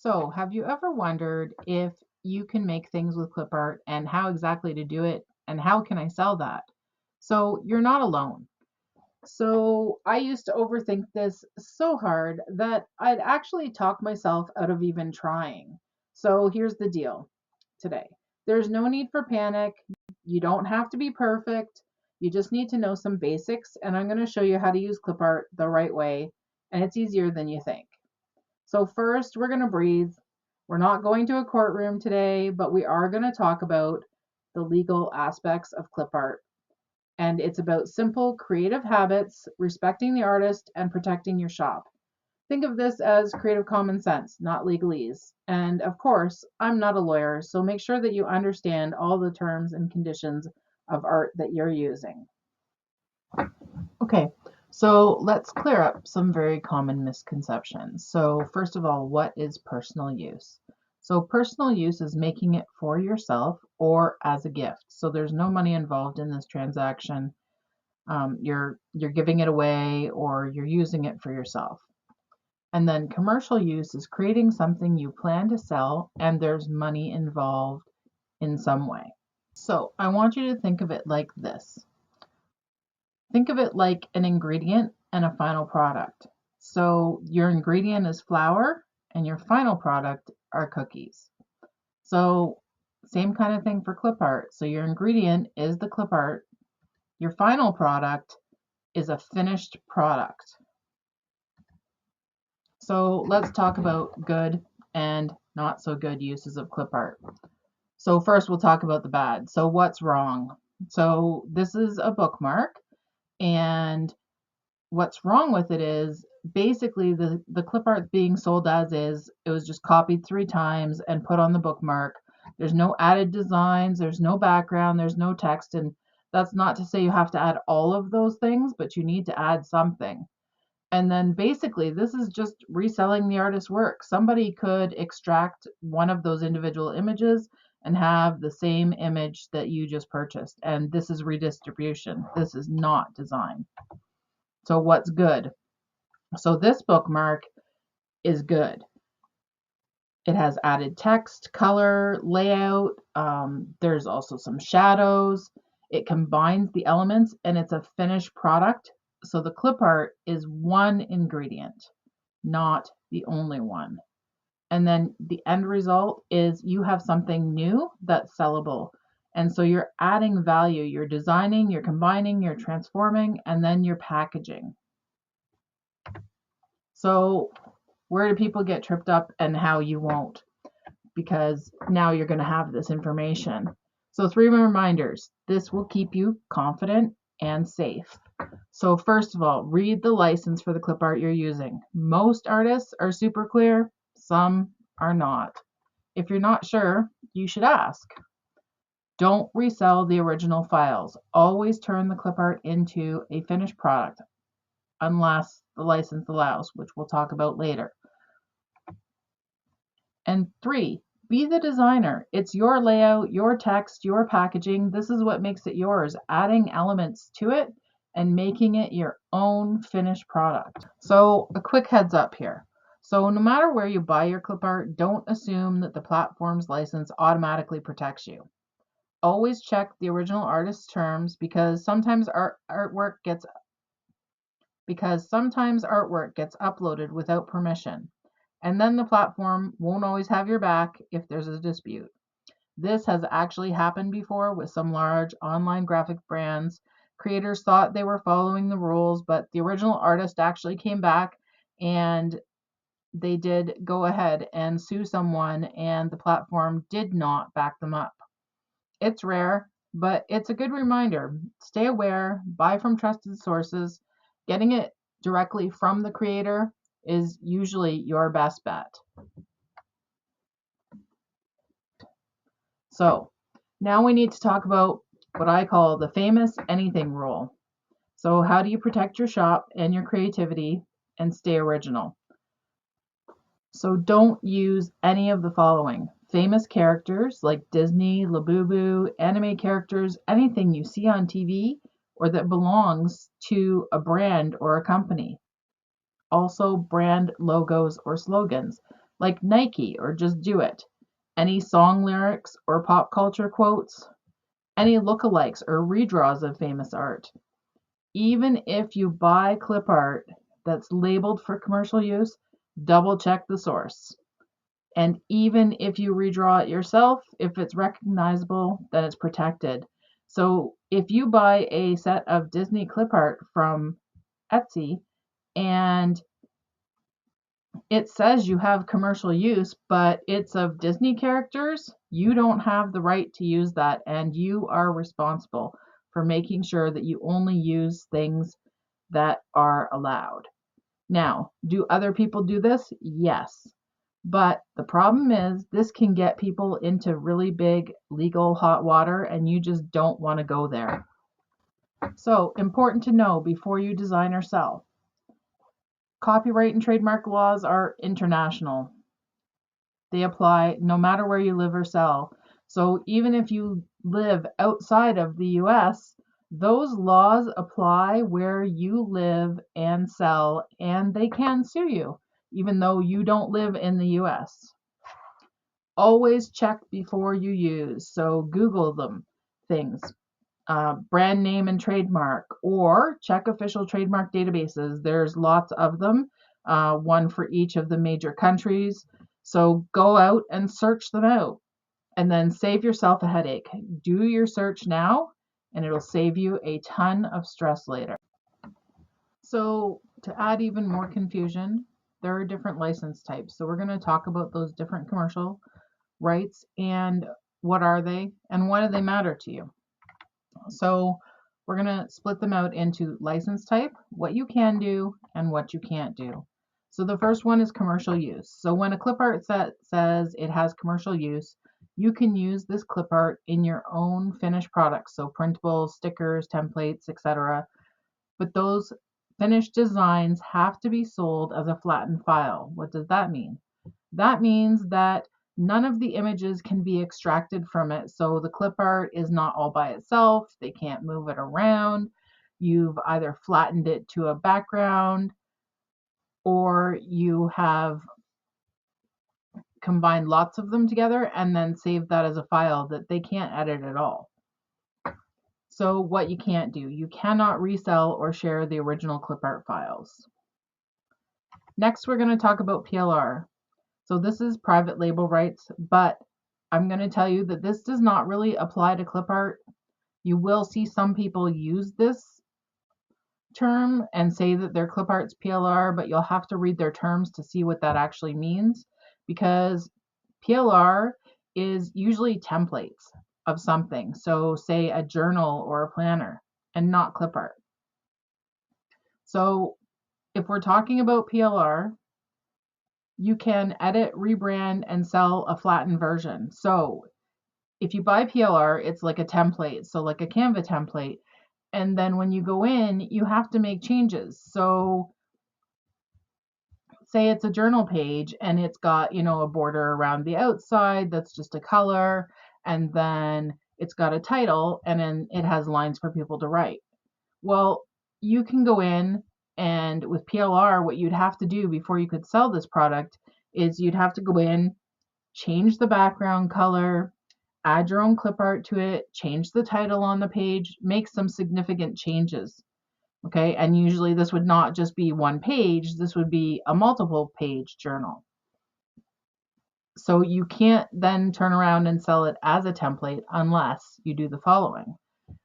So, have you ever wondered if you can make things with clip art and how exactly to do it and how can I sell that? So, you're not alone. So, I used to overthink this so hard that I'd actually talk myself out of even trying. So, here's the deal today. There's no need for panic. You don't have to be perfect. You just need to know some basics, and I'm going to show you how to use clip art the right way, and it's easier than you think. So first, we're going to breathe. We're not going to a courtroom today, but we are going to talk about the legal aspects of clip art. And it's about simple creative habits, respecting the artist, and protecting your shop. Think of this as creative common sense, not legalese. And of course, I'm not a lawyer, so make sure that you understand all the terms and conditions of art that you're using. Okay, so let's clear up some very common misconceptions. So, first of all, what is personal use? So, personal use is making it for yourself or as a gift. So, there's no money involved in this transaction. You're giving it away or you're using it for yourself. And then commercial use is creating something you plan to sell and there's money involved in some way. So, I want you to think of it like this. Think of it like an ingredient and a final product. So your ingredient is flour and your final product are cookies. So same kind of thing for clip art. So your ingredient is the clip art. Your final product is a finished product. So let's talk about good and not so good uses of clip art. So first we'll talk about the bad. So what's wrong? So this is a bookmark, and what's wrong with it is basically the clip art being sold as is. It was just copied 3 times and put on the bookmark. There's no added designs, there's no background, there's no text, and that's not to say you have to add all of those things, but you need to add something. And then basically this is just reselling the artist's work. Somebody could extract one of those individual images and have the same image that you just purchased, and this is redistribution. This is not design. So what's good? So this bookmark is good. It has added text, color, layout. There's also some shadows. It combines the elements and it's a finished product. So the clip art is one ingredient, not the only one. And then the end result is you have something new that's sellable. And so you're adding value. You're designing, you're combining, you're transforming, and then you're packaging. So where do people get tripped up and how you won't? Because now you're going to have this information. So 3 reminders. This will keep you confident and safe. So first of all, read the license for the clip art you're using. Most artists are super clear, some are not. If you're not sure, you should ask. Don't resell the original files. Always turn the clip art into a finished product unless the license allows, which we'll talk about later. And 3, be the designer. It's your layout, your text, your packaging. This is what makes it yours, adding elements to it and making it your own finished product. So a quick heads up here. So no matter where you buy your clip art, don't assume that the platform's license automatically protects you. Always check the original artist's terms because sometimes artwork gets uploaded without permission. And then the platform won't always have your back if there's a dispute. This has actually happened before with some large online graphic brands. Creators thought they were following the rules, but the original artist actually came back and they did go ahead and sue someone, and the platform did not back them up. It's rare, but it's a good reminder. Stay aware, buy from trusted sources. Getting it directly from the creator is usually your best bet. So now we need to talk about what I call the famous anything rule. So how do you protect your shop and your creativity and stay original? So don't use any of the following. Famous characters like Disney, Labubu, anime characters, anything you see on TV or that belongs to a brand or a company. Also brand logos or slogans. like Nike or Just Do It, any song lyrics or pop culture quotes, any lookalikes or redraws of famous art. Even if you buy clip art that's labeled for commercial use, double check the source. And even if you redraw it yourself, if it's recognizable, then it's protected. So if you buy a set of Disney clip art from Etsy and it says you have commercial use, but it's of Disney characters, you don't have the right to use that, and you are responsible for making sure that you only use things that are allowed. Now, do other people do this? Yes. But the problem is this can get people into really big legal hot water, and you just don't want to go there. So, important to know before you design or sell. Copyright and trademark laws are international. They apply no matter where you live or sell. So even if you live outside of the US, those laws apply where you live and sell, and they can sue you, even though you don't live in the US. Always check before you use. So Google them things, brand name and trademark, or check official trademark databases. There's lots of them, one for each of the major countries. So go out and search them out and then save yourself a headache. Do your search now and it'll save you a ton of stress later. So to add even more confusion, there are different license types. So we're going to talk about those different commercial rights and what are they and why do they matter to you. So we're going to split them out into license type, what you can do, and what you can't do. So the first one is commercial use. So when a clip art set says it has commercial use, you can use this clip art in your own finished products, so printables, stickers, templates, etc. But those finished designs have to be sold as a flattened file. What does that mean? That means that none of the images can be extracted from it. So the clip art is not all by itself. They can't move it around. You've either flattened it to a background or you have combined lots of them together and then saved that as a file that they can't edit at all. So what you can't do, you cannot resell or share the original clip art files. Next, we're going to talk about PLR. So this is private label rights, but I'm going to tell you that this does not really apply to clip art. You will see some people use this term and say that their clip art's PLR, but you'll have to read their terms to see what that actually means, because PLR is usually templates of something. So say a journal or a planner and not clip art. So if we're talking about PLR, you can edit, rebrand, and sell a flattened version. So if you buy PLR, it's like a template, so like a Canva template. And then when you go in, you have to make changes. So say it's a journal page and it's got, a border around the outside that's just a color, and then it's got a title, and then it has lines for people to write. Well, you can go in, and with PLR, what you'd have to do before you could sell this product is you'd have to go in, change the background color, add your own clip art to it, change the title on the page, make some significant changes. Okay, and usually this would not just be one page, this would be a multiple page journal. So you can't then turn around and sell it as a template unless you do the following.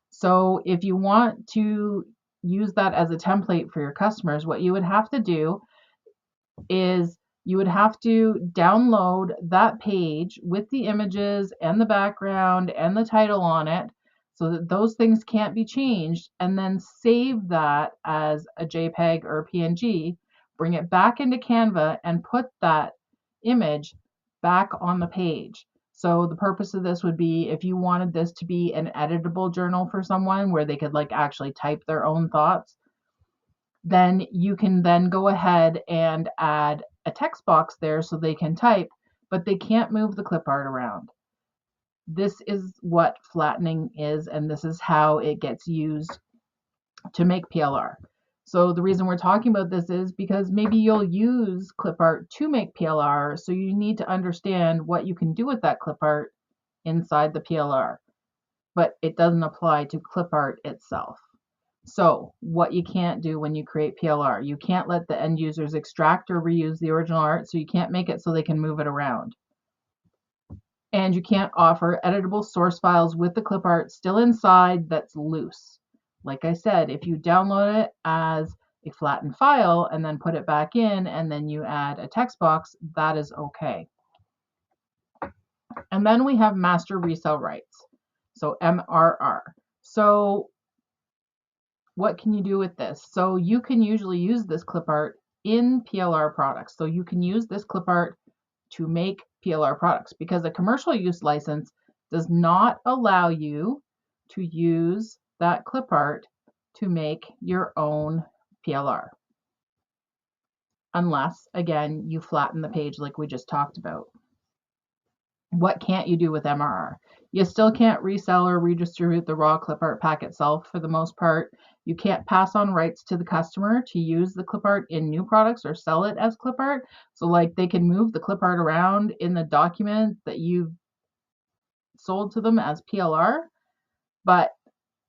So if you want to use that as a template for your customers, what you would have to do is you would have to download that page with the images and the background and the title on it so that those things can't be changed, and then save that as a JPEG or a PNG, bring it back into Canva and put that image back on the page. So the purpose of this would be if you wanted this to be an editable journal for someone where they could actually type their own thoughts, then you can then go ahead and add a text box there so they can type, but they can't move the clip art around. This is what flattening is, and this is how it gets used to make PLR. So the reason we're talking about this is because maybe you'll use clip art to make PLR, so you need to understand what you can do with that clip art inside the PLR, but it doesn't apply to clip art itself. So what you can't do when you create PLR, you can't let the end users extract or reuse the original art, so you can't make it so they can move it around. And you can't offer editable source files with the clip art still inside that's loose. Like I said, if you download it as a flattened file and then put it back in and then you add a text box, that is okay. And then we have master resale rights, so MRR. So what can you do with this? So you can usually use this clip art in PLR products. So you can use this clip art to make PLR products, because a commercial use license does not allow you to use that clip art to make your own PLR. Unless, again, you flatten the page like we just talked about. What can't you do with MRR? You still can't resell or redistribute the raw clip art pack itself for the most part. You can't pass on rights to the customer to use the clip art in new products or sell it as clip art. So like they can move the clip art around in the document that you've sold to them as PLR, but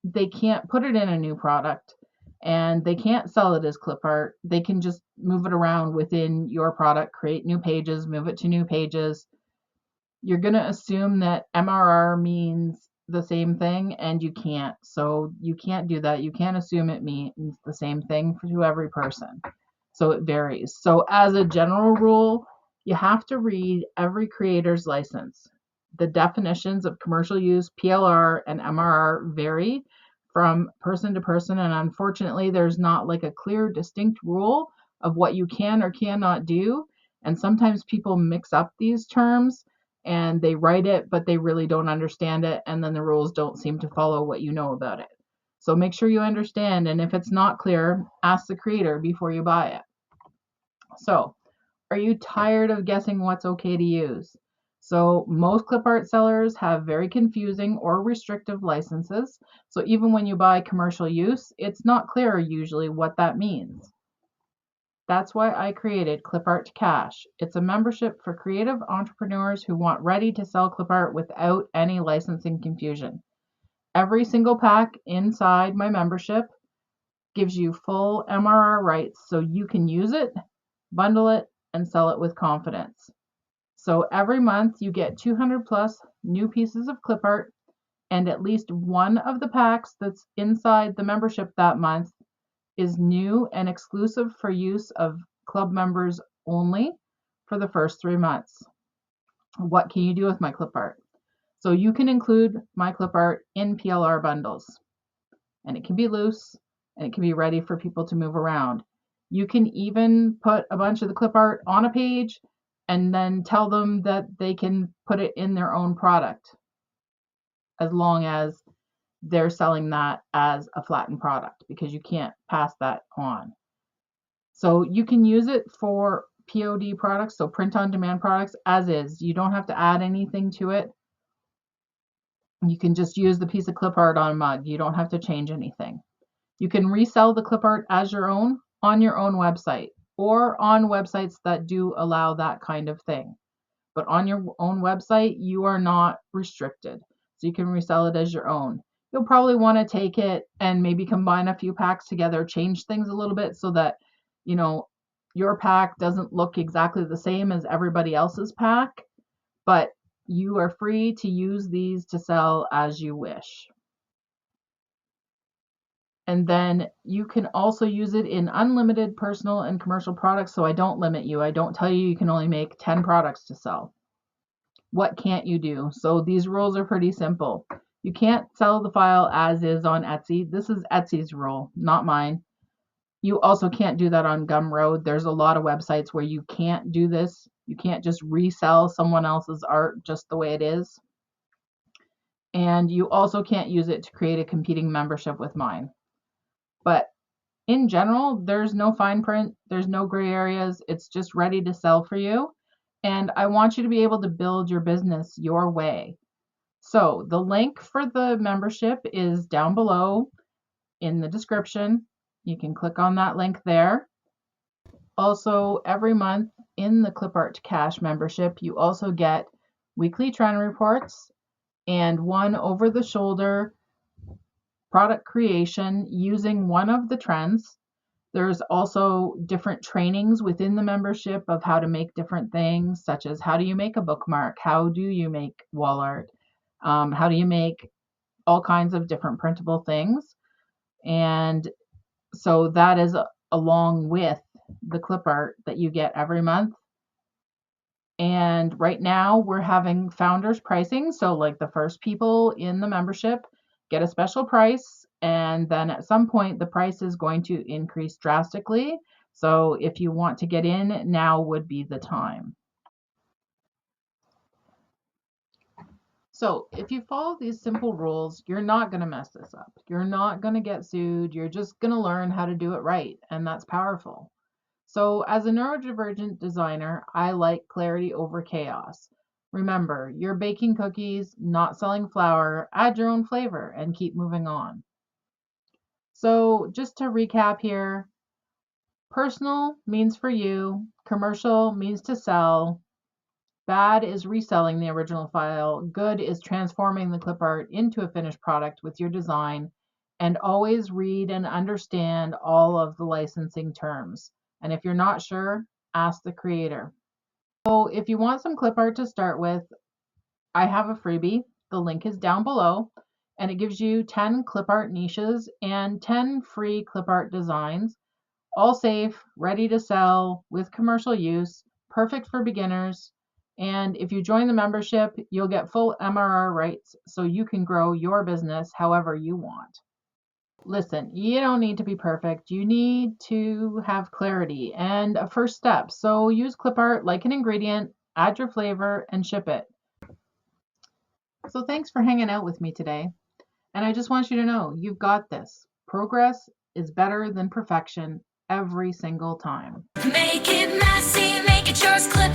they can't put it in a new product and they can't sell it as clip art. They can just move it around within your product, create new pages, move it to new pages. You're going to assume that MRR means the same thing, and you can't. So you can't do that. You can't assume it means the same thing to every person. So it varies. So as a general rule, you have to read every creator's license. The definitions of commercial use, PLR, and MRR vary from person to person, and unfortunately, there's not like a clear, distinct rule of what you can or cannot do. And sometimes people mix up these terms and they write it, but they really don't understand it, and then the rules don't seem to follow what you know about it. So make sure you understand, and if it's not clear, ask the creator before you buy it. So, are you tired of guessing what's okay to use? So most clip art sellers have very confusing or restrictive licenses. So even when you buy commercial use, it's not clear usually what that means. That's why I created Clip Art to Cash. It's a membership for creative entrepreneurs who want ready to sell clip art without any licensing confusion. Every single pack inside my membership gives you full MRR rights so you can use it, bundle it, and sell it with confidence. So every month you get 200 plus new pieces of clip art, and at least one of the packs that's inside the membership that month is new and exclusive for use of club members only for the first 3 months. What can you do with my clip art? So you can include my clip art in PLR bundles, and it can be loose and it can be ready for people to move around. You can even put a bunch of the clip art on a page and then tell them that they can put it in their own product as long as they're selling that as a flattened product, because you can't pass that on. So you can use it for POD products, so print on demand products, as is. You don't have to add anything to it. You can just use the piece of clip art on a mug. You don't have to change anything. You can resell the clip art as your own on your own website or on websites that do allow that kind of thing. But on your own website, you are not restricted. So you can resell it as your own. You'll probably want to take it and maybe combine a few packs together, change things a little bit so that, your pack doesn't look exactly the same as everybody else's pack, but you are free to use these to sell as you wish. And then you can also use it in unlimited personal and commercial products. So I don't limit you. I don't tell you you can only make 10 products to sell. What can't you do? So these rules are pretty simple. You can't sell the file as is on Etsy. This is Etsy's rule, not mine. You also can't do that on Gumroad. There's a lot of websites where you can't do this. You can't just resell someone else's art just the way it is. And you also can't use it to create a competing membership with mine. But in general, there's no fine print, there's no gray areas. It's just ready to sell for you. And I want you to be able to build your business your way. So the link for the membership is down below in the description. You can click on that link there. Also, every month in the Clipart Cash membership, you also get weekly trend reports and one over-the-shoulder product creation using one of the trends. There's also different trainings within the membership of how to make different things, such as how do you make a bookmark? How do you make wall art? How do you make all kinds of different printable things? And so that is along with the clip art that you get every month. And right now we're having founders pricing. So like the first people in the membership get a special price. And then at some point the price is going to increase drastically. So if you want to get in, now would be the time. So if you follow these simple rules, you're not going to mess this up. You're not going to get sued. You're just going to learn how to do it right. And that's powerful. So as a neurodivergent designer, I like clarity over chaos. Remember, you're baking cookies, not selling flour, add your own flavor, and keep moving on. So just to recap here, personal means for you, commercial means to sell, bad is reselling the original file, good is transforming the clip art into a finished product with your design, and always read and understand all of the licensing terms. And if you're not sure, ask the creator. So if you want some clip art to start with, I have a freebie. The link is down below, and it gives you 10 clip art niches and 10 free clip art designs, all safe, ready to sell, with commercial use, perfect for beginners. And if you join the membership, you'll get full MRR rights so you can grow your business however you want. Listen, you don't need to be perfect. You need to have clarity and a first step. So use clip art like an ingredient, add your flavor, and ship it. So thanks for hanging out with me today. And I just want you to know you've got this. Progress is better than perfection every single time. Make it messy, make it yours, clip